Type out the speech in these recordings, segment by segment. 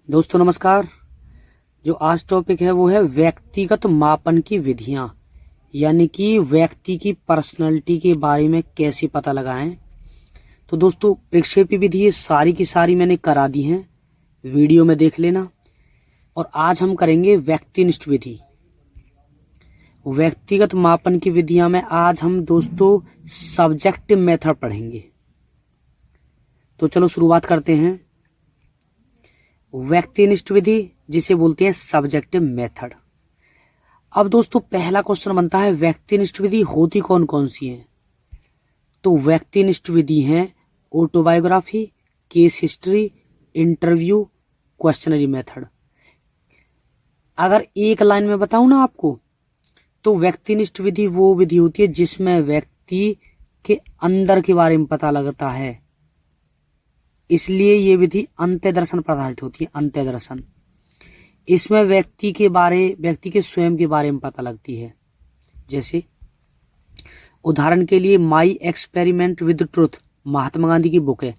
दोस्तों नमस्कार। जो आज टॉपिक है वो है व्यक्तिगत मापन की विधियां, यानी कि व्यक्ति की पर्सनैलिटी के बारे में कैसे पता लगाएं। तो दोस्तों प्रक्षेपी विधि ये सारी की सारी मैंने करा दी हैं, वीडियो में देख लेना। और आज हम करेंगे व्यक्तिनिष्ठ विधि, व्यक्तिगत मापन की विधियां में आज हम दोस्तों सब्जेक्टिव मेथड पढ़ेंगे। तो चलो शुरुआत करते हैं। व्यक्तिनिष्ठ विधि जिसे बोलते हैं सब्जेक्टिव मेथड। अब दोस्तों पहला क्वेश्चन बनता है व्यक्तिनिष्ठ विधि होती कौन कौन सी है। तो व्यक्तिनिष्ठ विधि है autobiography, case history, interview, questionnaire method. अगर एक लाइन में बताऊं ना आपको, तो व्यक्तिनिष्ठ विधि वो विधि होती है जिसमें व्यक्ति के अंदर के बारे में पता लगता है, इसलिए ये विधि अंत्य दर्शन पर आधारित होती है। अंत्य दर्शन, इसमें व्यक्ति के स्वयं के बारे में पता लगती है। जैसे उदाहरण के लिए my experiment with truth Mahatma Gandhi की बुक है।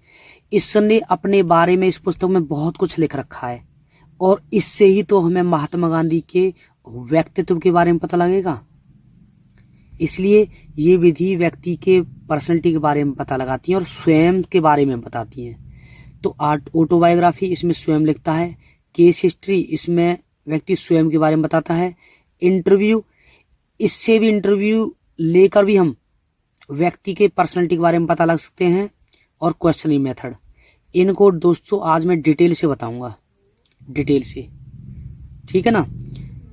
इसने अपने बारे में इस पुस्तक में बहुत कुछ लिख रखा है और इससे ही तो हमें महात्मा गांधी के व्यक्तित्व के बारे में पता लगेगा। इसलिए ये विधि व्यक्ति के पर्सनैलिटी के बारे में पता लगाती है और स्वयं के बारे में बताती है। तो ऑटोबायोग्राफी इसमें स्वयं लिखता है, केस हिस्ट्री इसमें व्यक्ति स्वयं के बारे में बताता है, इंटरव्यू इससे भी इंटरव्यू लेकर भी हम व्यक्ति के पर्सनैलिटी के बारे में पता लग सकते हैं, और क्वेश्चनिंग मेथड। इनको दोस्तों आज मैं डिटेल से बताऊंगा, डिटेल से, ठीक है ना।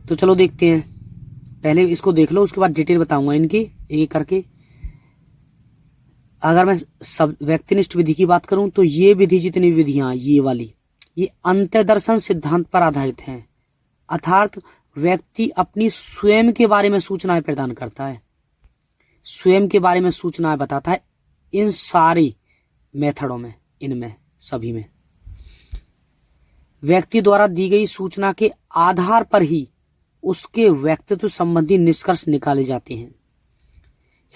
तो चलो देखते हैं, पहले इसको देख लो उसके बाद डिटेल बताऊंगा इनकी एक एक करके। अगर मैं सब व्यक्तिनिष्ठ विधि की बात करूं तो ये विधि जितनी विधियां ये वाली ये अंत्य दर्शन सिद्धांत पर आधारित हैं, अर्थात व्यक्ति अपनी स्वयं के बारे में सूचनाएं प्रदान करता है, स्वयं के बारे में सूचनाएं बताता है इन सारी मेथडों में, इनमें सभी में व्यक्ति द्वारा दी गई सूचना के आधार पर ही उसके व्यक्तित्व संबंधी निष्कर्ष निकाले जाते हैं।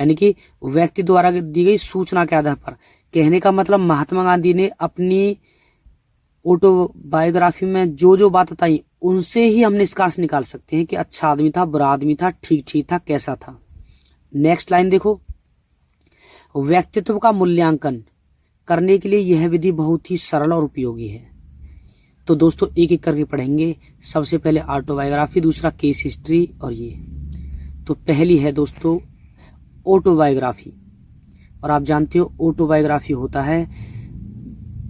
यानी कि व्यक्ति द्वारा दी गई सूचना के आधार पर, कहने का मतलब महात्मा गांधी ने अपनी ऑटोबायोग्राफी में जो जो बात बताई उनसे ही हम निष्कर्ष निकाल सकते हैं कि अच्छा आदमी था, बुरा आदमी था, ठीक ठीक था, कैसा था। नेक्स्ट लाइन देखो, व्यक्तित्व का मूल्यांकन करने के लिए यह विधि बहुत ही सरल और उपयोगी है। तो दोस्तों एक एक करके पढ़ेंगे। सबसे पहले ऑटोबायोग्राफी, दूसरा केस हिस्ट्री, और ये तो पहली है दोस्तों ऑटोबायोग्राफी। और आप जानते हो ऑटोबायोग्राफी होता है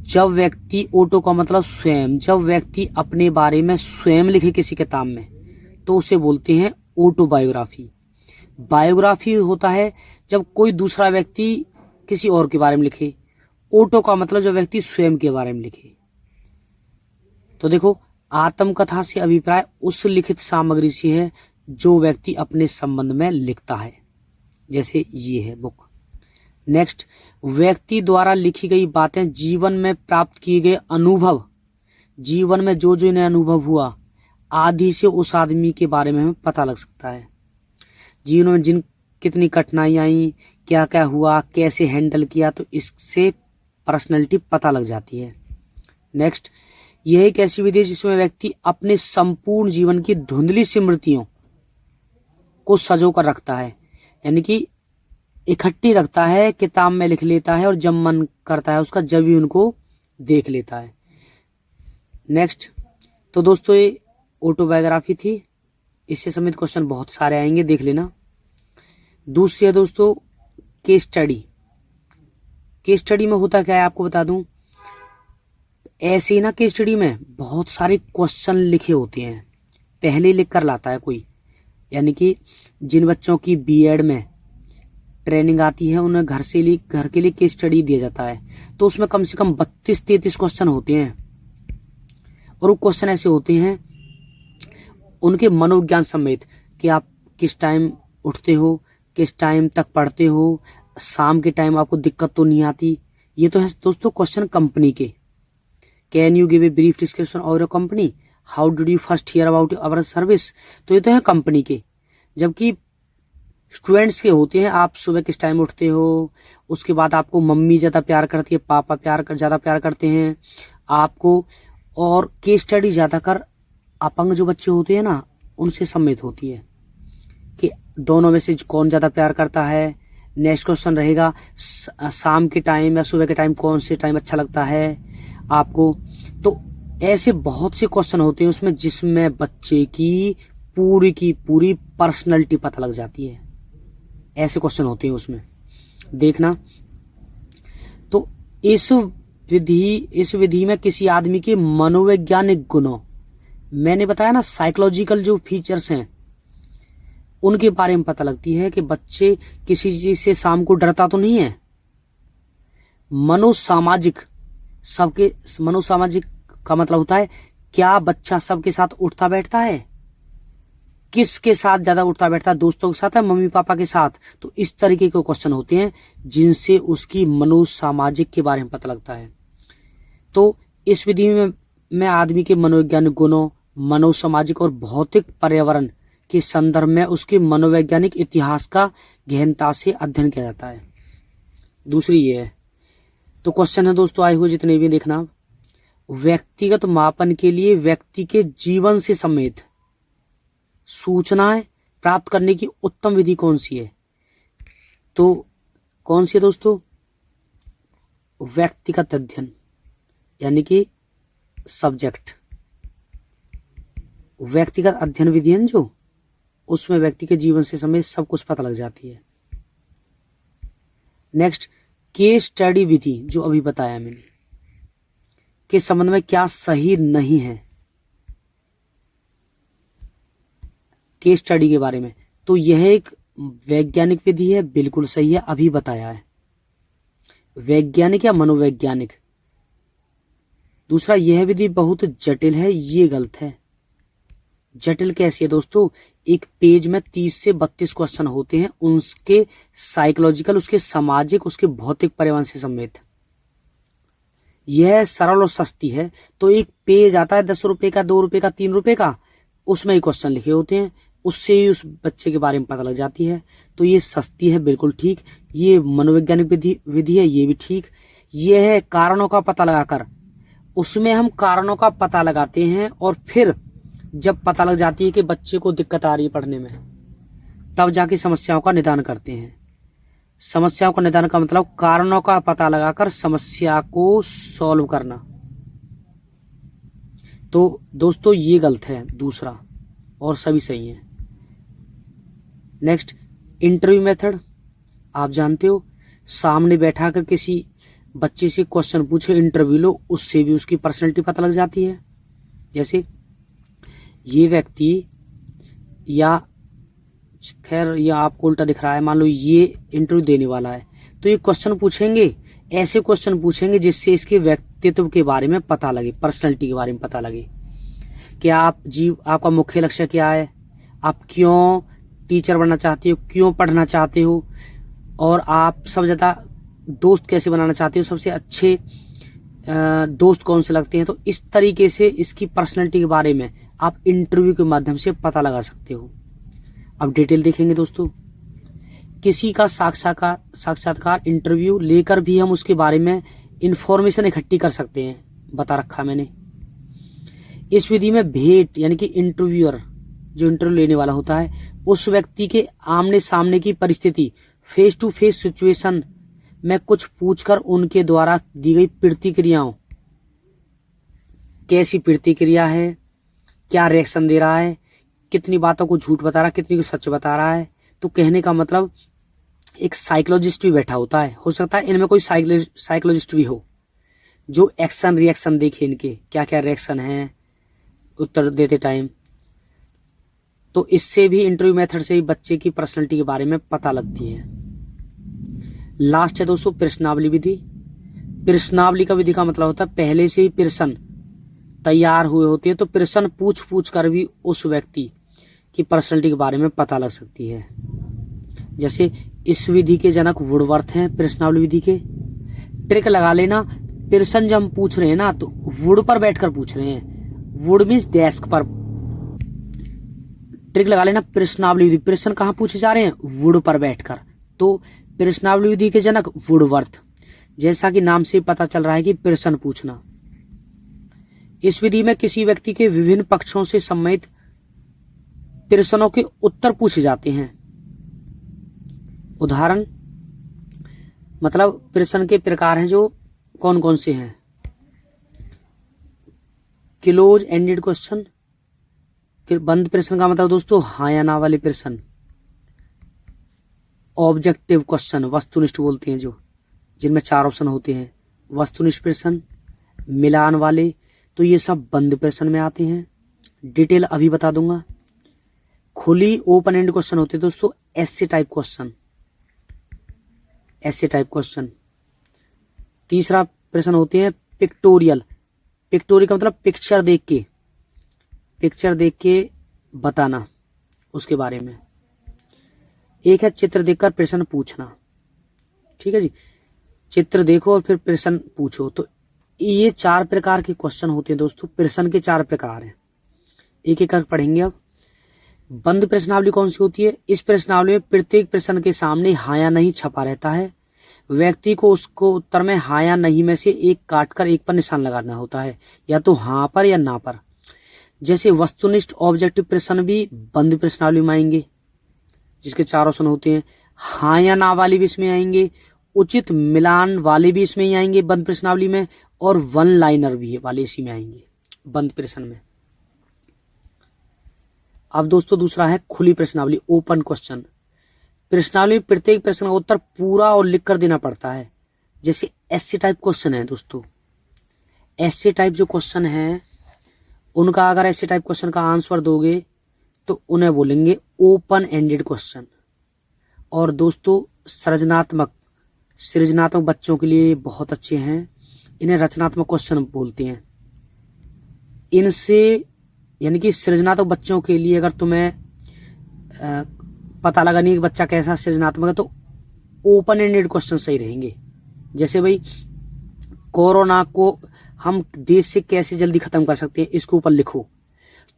जब व्यक्ति, ऑटो का मतलब स्वयं, जब व्यक्ति अपने बारे में स्वयं लिखे किसी किताब में तो उसे बोलते हैं ऑटोबायोग्राफी। बायोग्राफी होता है जब कोई दूसरा व्यक्ति किसी और के बारे में लिखे। ऑटो का मतलब जब व्यक्ति स्वयं के बारे में लिखे। तो देखो, आत्मकथा से अभिप्राय उस लिखित सामग्री से है जो व्यक्ति अपने संबंध में लिखता है, जैसे ये है बुक। नेक्स्ट, व्यक्ति द्वारा लिखी गई बातें जीवन में प्राप्त किए गए अनुभव, जीवन में जो जो इन्हें अनुभव हुआ आदि से उस आदमी के बारे में हमें पता लग सकता है। जीवन में जिन कितनी कठिनाई आई, क्या क्या हुआ, कैसे हैंडल किया, तो इससे पर्सनैलिटी पता लग जाती है। नेक्स्ट, यह एक ऐसी विधि है जिसमें व्यक्ति अपने संपूर्ण जीवन की धुंधली स्मृतियों को सजो कर रखता है, यानी कि इकट्ठी रखता है, किताब में लिख लेता है और जब मन करता है उसका जब भी उनको देख लेता है। नेक्स्ट, तो दोस्तों ये ऑटोबायोग्राफी थी, इससे संबंधित क्वेश्चन बहुत सारे आएंगे, देख लेना। दूसरी है दोस्तों केस स्टडी। केस स्टडी में होता क्या है आपको बता दूं, ऐसे ही ना केस स्टडी में बहुत सारे क्वेश्चन लिखे होते हैं, पहले लिख कर लाता है कोई। यानी कि जिन बच्चों की बीएड में ट्रेनिंग आती है उन्हें घर के लिए केस स्टडी दिया जाता है, तो उसमें कम से कम 32-33 क्वेश्चन होते हैं। और वो क्वेश्चन ऐसे होते हैं उनके मनोविज्ञान समेत कि आप किस टाइम उठते हो, किस टाइम तक पढ़ते हो, शाम के टाइम आपको दिक्कत तो नहीं आती। ये तो है दोस्तों क्वेश्चन कंपनी के। Can you give a brief description of your company, how did you first hear about our service, तो ये तो है कंपनी के। जबकि स्टूडेंट्स के होते हैं आप सुबह किस टाइम उठते हो, उसके बाद आपको मम्मी ज्यादा प्यार करती है, पापा ज्यादा प्यार करते हैं आपको, और केस स्टडी ज्यादातर अपंग जो बच्चे होते हैं ना उनसे सम्मिलित होती है कि दोनों में से कौन ज्यादा प्यार करता है। नेक्स्ट क्वेश्चन रहेगा शाम के टाइम या सुबह के टाइम कौन से टाइम अच्छा लगता है आपको। तो ऐसे बहुत से क्वेश्चन होते हैं उसमें जिसमें बच्चे की पूरी पर्सनैलिटी पता लग जाती है। ऐसे क्वेश्चन होते हैं उसमें, देखना। तो इस विधि में किसी आदमी के मनोवैज्ञानिक गुणों, मैंने बताया ना साइकोलॉजिकल जो फीचर्स हैं उनके बारे में पता लगती है कि बच्चे किसी चीज से शाम को डरता तो नहीं है। मनोसामाजिक का मतलब होता है क्या बच्चा सबके साथ उठता बैठता है, किसके साथ ज्यादा उठता बैठता है, दोस्तों के साथ है मम्मी पापा के साथ। तो इस तरीके के क्वेश्चन होते हैं जिनसे उसकी मनोसामाजिक के बारे में पता लगता है। तो इस विधि में आदमी के मनोवैज्ञानिक गुणों, मनोसामाजिक और भौतिक पर्यावरण के संदर्भ में उसके मनोवैज्ञानिक इतिहास का गहनता से अध्ययन किया जाता है। दूसरी ये है। तो क्वेश्चन है दोस्तों आए हुए जितने भी, देखना। व्यक्तिगत मापन के लिए व्यक्ति के जीवन से संबंधित सूचनाएं प्राप्त करने की उत्तम विधि कौन सी है? तो कौन सी है दोस्तों? व्यक्तिगत अध्ययन, यानी कि सब्जेक्ट। व्यक्तिगत अध्ययन विधि है जो, उसमें व्यक्ति के जीवन से संबंधित सब कुछ पता लग जाती है। नेक्स्ट, केस स्टडी विधि जो अभी बताया मैंने के संबंध में क्या सही नहीं है केस स्टडी के बारे में। तो यह एक वैज्ञानिक विधि है, बिल्कुल सही है, अभी बताया है। वैज्ञानिक या मनोवैज्ञानिक। दूसरा, यह विधि बहुत जटिल है, ये गलत है। जटिल कैसी है दोस्तों? एक पेज में 30 से 32 क्वेश्चन होते हैं, उसके साइकोलॉजिकल, उसके सामाजिक, उसके भौतिक पर्यावरण से संबंधित। यह सरल और सस्ती है। तो एक पेज आता है 10 रुपए का, 2 रुपए का, 3 रुपए का, उसमें ही क्वेश्चन लिखे होते हैं, उससे ही उस बच्चे के बारे में पता लग जाती है। तो ये सस्ती है, बिल्कुल ठीक। ये मनोवैज्ञानिक विधि है, ये भी ठीक। ये है कारणों का पता लगाकर, उसमें हम कारणों का पता लगाते हैं और फिर जब पता लग जाती है कि बच्चे को दिक्कत आ रही है पढ़ने में, तब जाके समस्याओं का निदान करते हैं। समस्याओं का निदान का मतलब कारणों का पता लगाकर समस्या को सॉल्व करना। तो दोस्तों ये गलत है दूसरा, और सभी सही है। Next, interview method. आप जानते हो, सामने बैठा कर किसी बच्चे से क्वेश्चन पूछे, इंटरव्यू लो, उससे भी उसकी पर्सनैलिटी पता लग जाती है। जैसे ये व्यक्ति, या खैर ये आपको उल्टा दिख रहा है, मान लो ये इंटरव्यू देने वाला है, तो ये क्वेश्चन पूछेंगे, ऐसे क्वेश्चन पूछेंगे जिससे इसके व्यक्तित्व के बारे में पता लगे, पर्सनैलिटी के बारे में पता लगे कि आपका मुख्य लक्ष्य क्या है, आप क्यों टीचर बनना चाहते हो, क्यों पढ़ना चाहते हो, और आप सबसे ज्यादा दोस्त कैसे बनाना चाहते हो, सबसे अच्छे दोस्त कौन से लगते हैं। तो इस तरीके से इसकी पर्सनैलिटी के बारे में आप इंटरव्यू के माध्यम से पता लगा सकते हो। अब डिटेल देखेंगे दोस्तों। किसी का साक्षात्कार इंटरव्यू लेकर भी हम उसके बारे में इंफॉर्मेशन इकट्ठी कर सकते हैं, बता रखा मैंने। इस विधि में भेंट, यानी कि इंटरव्यूअर जो इंटरव्यू लेने वाला होता है, उस व्यक्ति के आमने सामने की परिस्थिति, फेस टू फेस सिचुएशन में कुछ पूछकर उनके द्वारा दी गई प्रतिक्रियाओं, कैसी प्रतिक्रिया है, क्या रिएक्शन दे रहा है, कितनी बातों को झूठ बता रहा है, कितनी को सच बता रहा है। तो कहने का मतलब एक साइकोलॉजिस्ट भी बैठा होता है, हो सकता है इनमें कोई साइकोलॉजिस्ट भी हो जो एक्शन रिएक्शन देखे, इनके क्या क्या रिएक्शन है उत्तर देते टाइम। तो इससे भी इंटरव्यू मेथड से ही बच्चे की पर्सनैलिटी के बारे में पता लगती है। लास्ट है दोस्तों प्रश्नावली विधि। प्रश्नावली का विधि का मतलब होता है पहले से ही प्रश्न तैयार हुए होते हैं, तो प्रश्न पूछ कर भी उस व्यक्ति की पर्सनैलिटी के बारे में पता लग सकती है। जैसे इस विधि के जनक वुडवर्थ हैं, प्रश्नावली विधि के। ट्रिक लगा लेना, प्रश्न जब हम पूछ रहे हैं ना तो वुड पर बैठकर पूछ रहे हैं, वुड मीन्स डेस्क पर। ट्रिक लगा लेना, प्रश्नावली विधि, प्रश्न कहाँ पूछे जा रहे हैं, वुड पर बैठकर। तो प्रश्नावली विधि के जनक वुडवर्थ, जैसा कि नाम से पता चल रहा है कि प्रश्न पूछना। इस विधि में किसी व्यक्ति के विभिन्न पक्षों से संबंधित प्रश्नों के उत्तर पूछे जाते हैं। उदाहरण मतलब प्रश्न के प्रकार हैं जो कौन कौन से हैं। क्लोज एंडेड क्वेश्चन, बंद प्रश्न का मतलब दोस्तों हाँ या ना वाले प्रश्न। ऑब्जेक्टिव क्वेश्चन, वस्तुनिष्ठ बोलते हैं जो, जिनमें 4 ऑप्शन होते हैं। वस्तुनिष्ठ प्रश्न, मिलान वाले, तो ये सब बंद प्रश्न में आते हैं। डिटेल अभी बता दूंगा। खुली ओपन एंड क्वेश्चन होते हैं दोस्तों, ऐसे टाइप क्वेश्चन, ऐसे टाइप क्वेश्चन। तीसरा प्रश्न होते हैं पिक्टोरियल। पिक्टोरियल का मतलब पिक्चर देख के बताना उसके बारे में। एक है चित्र देखकर प्रश्न पूछना। ठीक है जी, चित्र देखो और फिर प्रश्न पूछो। तो ये 4 प्रकार के क्वेश्चन होते हैं दोस्तों। प्रश्न के 4 प्रकार हैं, एक एक कर पढ़ेंगे। अब बंद प्रश्नावली कौन सी होती है? इस प्रश्नावली में प्रत्येक प्रश्न के सामने हाँ या नहीं छपा रहता है। व्यक्ति को उसको उत्तर में हाँ या नहीं में से एक काटकर एक पर निशान लगाना होता है, या तो हाँ पर या ना पर। जैसे वस्तुनिष्ठ ऑब्जेक्टिव प्रश्न भी बंद प्रश्नावली में आएंगे, जिसके 4 ऑप्शन होते हैं। हाँ या ना वाले भी इसमें आएंगे, उचित मिलान वाले भी इसमें ही आएंगे बंद प्रश्नावली में, और वन लाइनर भी वाले इसी में आएंगे बंद प्रश्न में। अब दोस्तों दूसरा है खुली प्रश्नावली, ओपन क्वेश्चन। प्रश्नावली में प्रत्येक प्रश्न का उत्तर पूरा और लिखकर देना पड़ता है। जैसे ऐसे टाइप क्वेश्चन है दोस्तों, ऐसे टाइप जो क्वेश्चन है उनका अगर ऐसे टाइप क्वेश्चन का आंसर दोगे तो उन्हें बोलेंगे ओपन एंडेड क्वेश्चन। और दोस्तों सृजनात्मक बच्चों के लिए बहुत अच्छे हैं, इन्हें रचनात्मक क्वेश्चन बोलते हैं। इनसे यानी कि सृजनात्मक बच्चों के लिए अगर तुम्हें पता लगा नहीं कि बच्चा कैसा सृजनात्मक है तो ओपन एंडेड क्वेश्चन सही रहेंगे। जैसे भाई कोरोना को हम देश से कैसे जल्दी खत्म कर सकते हैं, इसके ऊपर लिखो।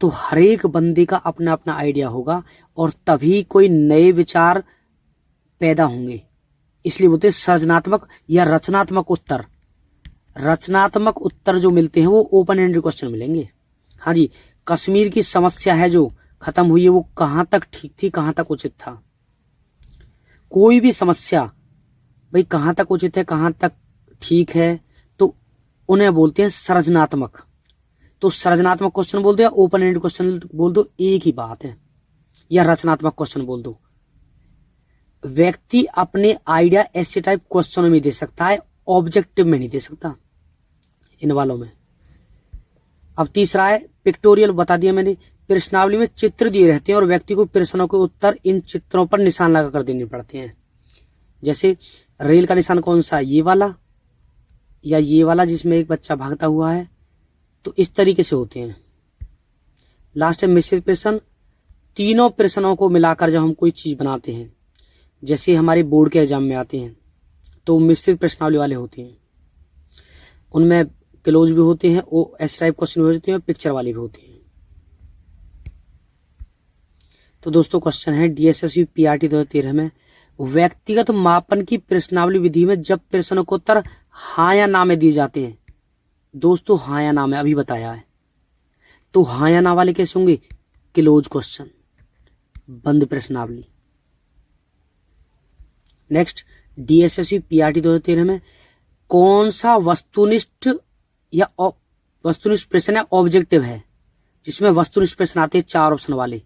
तो हर एक बंदे का अपना अपना आइडिया होगा और तभी कोई नए विचार पैदा होंगे। इसलिए बोलते हैं सृजनात्मक या रचनात्मक उत्तर। रचनात्मक उत्तर जो मिलते हैं वो ओपन एंडेड क्वेश्चन मिलेंगे। हाँ जी, कश्मीर की समस्या है जो खत्म हुई है वो कहां तक ठीक थी, कहां तक उचित था। कोई भी समस्या भाई कहां तक उचित है, कहां तक ठीक है, तो उन्हें बोलते हैं सृजनात्मक। तो सृजनात्मक क्वेश्चन बोल दो या ओपन एंडेड क्वेश्चन बोल दो, एक ही बात है। या रचनात्मक क्वेश्चन बोल दो। व्यक्ति अपने आइडिया ऐसे टाइप क्वेश्चनों में दे सकता है, ऑब्जेक्टिव में नहीं दे सकता इन वालों में। अब तीसरा है पिक्टोरियल, बता दिया मैंने। प्रश्नावली में चित्र दिए रहते हैं और व्यक्ति को प्रश्नों के उत्तर इन चित्रों पर निशान लगाकर देने पड़ते हैं। जैसे रेल का निशान कौन सा, ये वाला या ये वाला जिसमें एक बच्चा भागता हुआ है। तो इस तरीके से होते हैं। लास्ट है मिश्रित प्रश्न। तीनों प्रश्नों को मिलाकर जब हम कोई चीज बनाते हैं, जैसे हमारे बोर्ड के एग्जाम में आते हैं तो मिश्रित प्रश्नावली वाले होते हैं। उनमें क्लोज भी होते हैं, वो एस टाइप क्वेश्चन भी होते हैं, पिक्चर वाले भी होते हैं। तो दोस्तों क्वेश्चन है DSSC PRT 2013 में व्यक्तिगत मापन की प्रश्नावली विधि में जब प्रश्नों को उत्तर हाँ या ना में दिए जाते हैं। दोस्तों हाँ या ना में अभी बताया है, तो हाँ या ना वाले कैसे होंगे? क्लोज क्वेश्चन, बंद प्रश्नावली। नेक्स्ट DSSC PRT 2013 में कौन सा वस्तुनिष्ठ प्रश्न है, ऑब्जेक्टिव है, जिसमें वस्तुनिष्ठ प्रश्न आते हैं 4 ऑप्शन वाले।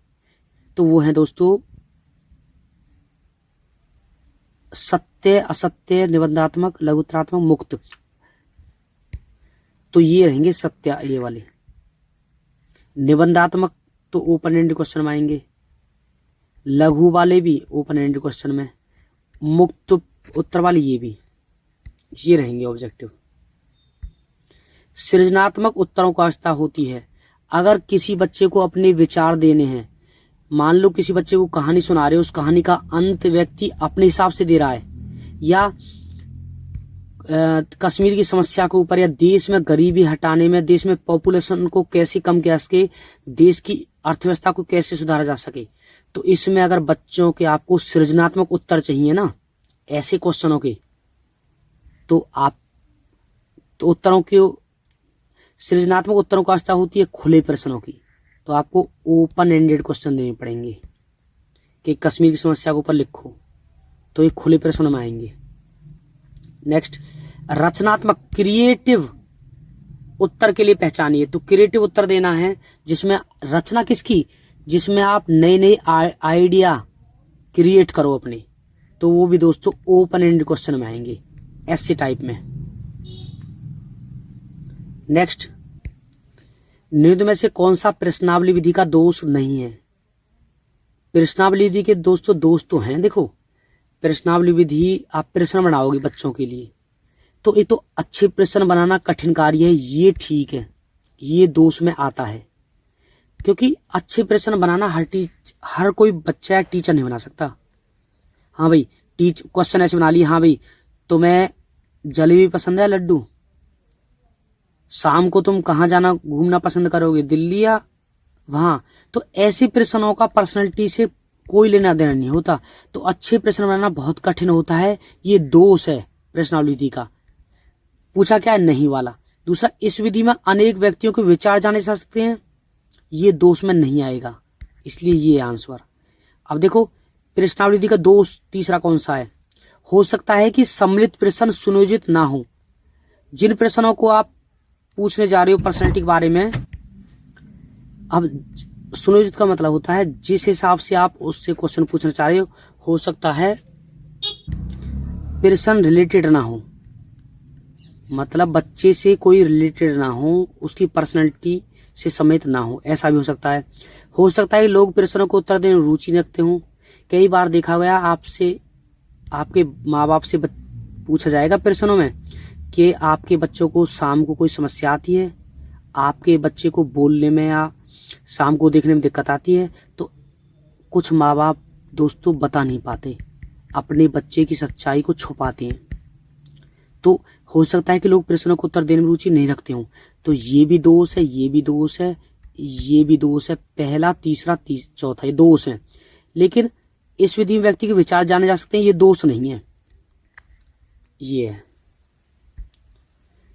तो वो है दोस्तों सत्य, असत्य, निबंधात्मक, लघुत्तरात्मक, मुक्त। तो ये रहेंगे सत्य, ये वाले। निबंधात्मक तो ओपन एंडेड क्वेश्चन में आएंगे, लघु वाले भी ओपन एंडेड क्वेश्चन में, मुक्त उत्तर वाले ये भी, ये रहेंगे ऑब्जेक्टिव। सृजनात्मक उत्तरों की आवश्यकता होती है अगर किसी बच्चे को अपने विचार देने हैं। मान लो किसी बच्चे को कहानी सुना रहे हो, उस कहानी का अंत व्यक्ति अपने हिसाब से दे रहा है, या कश्मीर की समस्या के ऊपर, या देश में गरीबी हटाने में, देश में पॉपुलेशन को कैसे कम किया सके, देश की अर्थव्यवस्था को कैसे सुधारा जा सके। तो इसमें अगर बच्चों के आपको सृजनात्मक उत्तर चाहिए ना ऐसे क्वेश्चनों के, तो आप तो उत्तरों के सृजनात्मक उत्तरों की आवश्यकता होती है खुले प्रश्नों की, तो आपको ओपन एंडेड क्वेश्चन देने पड़ेंगे कि कश्मीर की समस्या के ऊपर लिखो, तो ये खुले प्रश्न में आएंगे। नेक्स्ट, रचनात्मक क्रिएटिव उत्तर के लिए पहचानिए, तो क्रिएटिव उत्तर देना है जिसमें रचना किसकी, जिसमें आप नए नए आइडिया क्रिएट करो अपने, तो वो भी दोस्तों ओपन एंडेड क्वेश्चन में आएंगे ऐसे टाइप में। नेक्स्ट, निम्न में से कौन सा प्रश्नावली विधि का दोष नहीं है? प्रश्नावली विधि के दोस्तों दोष तो हैं। देखो, प्रश्नावली विधि आप प्रश्न बनाओगे बच्चों के लिए, तो ये तो अच्छे प्रश्न बनाना कठिन कार्य है, ये ठीक है, ये दोष में आता है, क्योंकि अच्छे प्रश्न बनाना हर कोई बच्चा या टीचर नहीं बना सकता। हाँ भाई, क्वेश्चन ऐसे बना लिए, हाँ भाई तुम्हें जलेबी पसंद है लड्डू, शाम को तुम कहाँ जाना घूमना पसंद करोगे, दिल्ली या वहां, तो ऐसे प्रश्नों का पर्सनैलिटी से कोई लेना देना नहीं होता, तो अच्छे प्रश्न बनाना बहुत कठिन होता है, ये दोष है प्रश्नावली विधि का। पूछा क्या है? नहीं वाला। दूसरा, इस विधि में अनेक व्यक्तियों के विचार जाने जा सकते हैं, ये दोष में नहीं आएगा, इसलिए ये आंसर। अब देखो, प्रश्नावली विधि का दोष तीसरा कौन सा है? हो सकता है कि सम्मिलित प्रश्न सुनियोजित ना हो। जिन प्रश्नों को आप पूछने जा रहे हो पर्सनैलिटी के बारे में, अब सुनियोजित का मतलब होता है जिस हिसाब से आप उससे क्वेश्चन पूछना चाह रहे हो सकता है प्रश्न रिलेटेड ना हो, मतलब बच्चे से कोई रिलेटेड ना हो, उसकी पर्सनैलिटी से समेत ना हो, ऐसा भी हो सकता है। हो सकता है लोग प्रश्नों को उत्तर देने में रुचि रखते हों। कई बार देखा गया, आपसे आपके माँ बाप से पूछा जाएगा प्रश्नों में कि आपके बच्चों को शाम को कोई समस्या आती है, आपके बच्चे को बोलने में या शाम को देखने में दिक्कत आती है, तो कुछ माँ बाप दोस्तों बता नहीं पाते, अपने बच्चे की सच्चाई को छुपाते हैं, तो हो सकता है कि लोग प्रश्नों को उत्तर देने में रुचि नहीं रखते हों, तो ये भी दोष है, ये भी दोष है, ये भी दोष है, पहला तीसरा चौथा, ये दोष है। लेकिन इस विधि में व्यक्ति के विचार जाने जा सकते हैं, ये दोष नहीं है, ये है।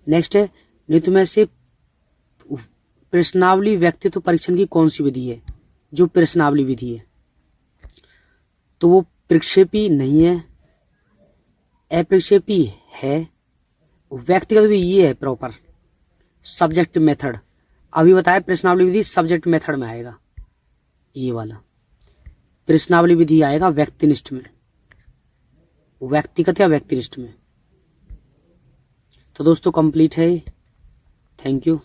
नेक्स्ट है, निम्न में से प्रश्नावली व्यक्तित्व परीक्षण की कौन सी विधि है? जो प्रश्नावली विधि है, तो वो प्रक्षेपी नहीं है, अप्रक्षेपी है, व्यक्तिगत भी ये है प्रॉपर, सब्जेक्ट मेथड। अभी बताया प्रश्नावली विधि सब्जेक्ट मेथड में आएगा, ये वाला प्रश्नावली विधि आएगा व्यक्तिनिष्ठ में, व्यक्तिगत या व्यक्तिनिष्ठ में। तो दोस्तों कंप्लीट है, थैंक यू।